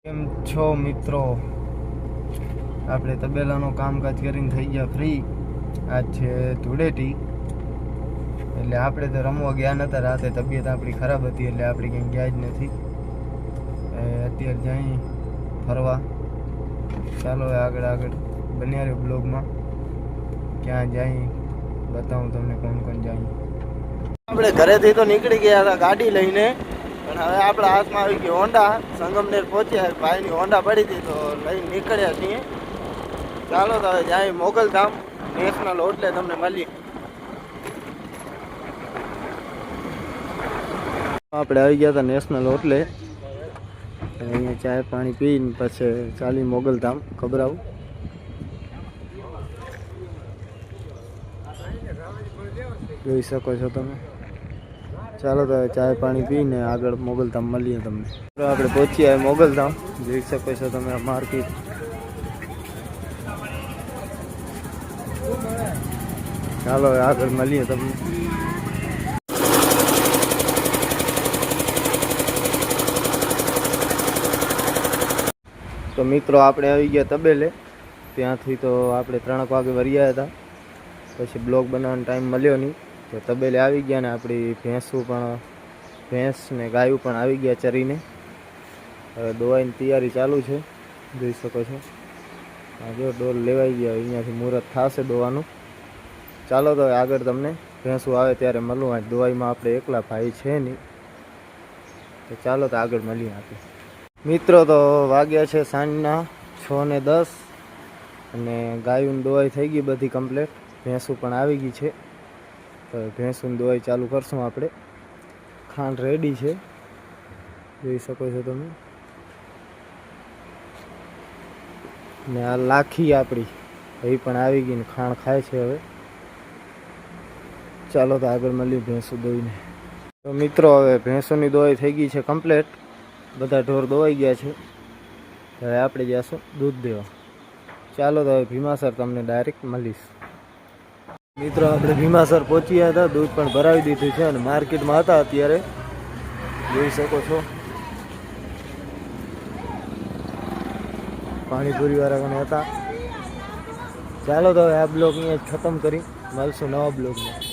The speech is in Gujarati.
કેમ છો મિત્રો? આપણે તબેલાનું કામકાજ કરીને થઈ ગયા ફ્રી. આજ છે ધૂળેટી, એટલે આપણે તો રમવા ગયા નતા. રાતે તબિયત આપણી ખરાબ હતી એટલે આપણે ક્યાંય ગયા જ નથી. અત્યારે જઈ ફરવા. ચાલો આગળ બન્યા રહ્યો બ્લોગમાં. ક્યાં જાય બતાવું તમને, કોણ કોણ જાય. આપણે ઘરેથી તો નીકળી ગયા હતા ગાડી લઈને, પણ હવે આપણા હાથમાં આવી ગઈ હોન્ડા. સંગમનેર પહોંચ્યા, ભાઈની હોન્ડા પડી હતી તો લઈને નીકળ્યા છીએ. ચાલો તો હવે જાય મોગલધામ નેશનલ હોટલે, તમને મળીએ. આપણે આવી ગયા હતા નેશનલ હોટલે. અહીંયા ચાય પાણી પીને પછી ચાલી મોગલધામ ખબરાવું. જોઈ શકો છો તમે. ચાલો તો ચાય પાણી પીને આગળ મોગલધામ મળીએ તમને. આપણે પહોંચી આવ્યા મોગલધામ, જોઈ શકો છો તમે આ માર્કેટ. ચાલો આગળ મળીએ તમને. તો મિત્રો આપણે આવી ગયા તબેલે. ત્યાંથી તો આપણે 3 વાગે વરિયા હતા, પછી બ્લોગ બનાવવાનો ટાઈમ મળ્યો નહીં. તો તબેલે આવી ગયા ને આપણી ભેંસ ને ગાયું પણ આવી ગયા ચરીને. હવે દોવાની તૈયારી ચાલુ છે, જોઈ શકો છો. હા જો ડોલ લેવાઈ ગયા, અહીંયાથી મુહૂર્ત થશે દોવાનું. ચાલો તો આગળ તમને ભેંસું આવે ત્યારે મળું. આ દોવાઈમાં આપણે એકલા ભાઈ છે નહીં, તો ચાલો તો આગળ મળીએ આપણે. મિત્રો તો વાગ્યા છે સાંજના 6:10 અને ગાયું દોવાઈ થઈ ગઈ બધી કમ્પ્લીટ. ભેંસું પણ આવી ગઈ છે, તો ભેંસું દોવાઈ ચાલુ કરશું આપણે. ખાંડ રેડી છે, જોઈ શકો છો તમે. ને આ લાખી આપણી એ પણ આવી ગઈ ને ખાણ ખાય છે હવે. ચાલો તો આગળ મળીએ ભેંસું દોઈને. તો મિત્રો હવે ભેંસોની દોવાઈ થઈ ગઈ છે કમ્પ્લીટ. બધા ઢોર દોવાઈ ગયા છે. હવે આપણે જઈશું દૂધ દેવા. ચાલો તો હવે ભીમાસર તમને ડાયરેક્ટ મળીશ. મિત્રો આપણે ભીમાસર પહોંચ્યા હતા, દૂધ પણ ભરાવી દીધું છે અને માર્કેટમાં હતા અત્યારે, જોઈ શકો છો. પાણીપુરી વાળા પણ હતા. ચાલો તો હવે આ બ્લોગ અહીંયા જ ખતમ કરી, મળશું નવા બ્લોગમાં.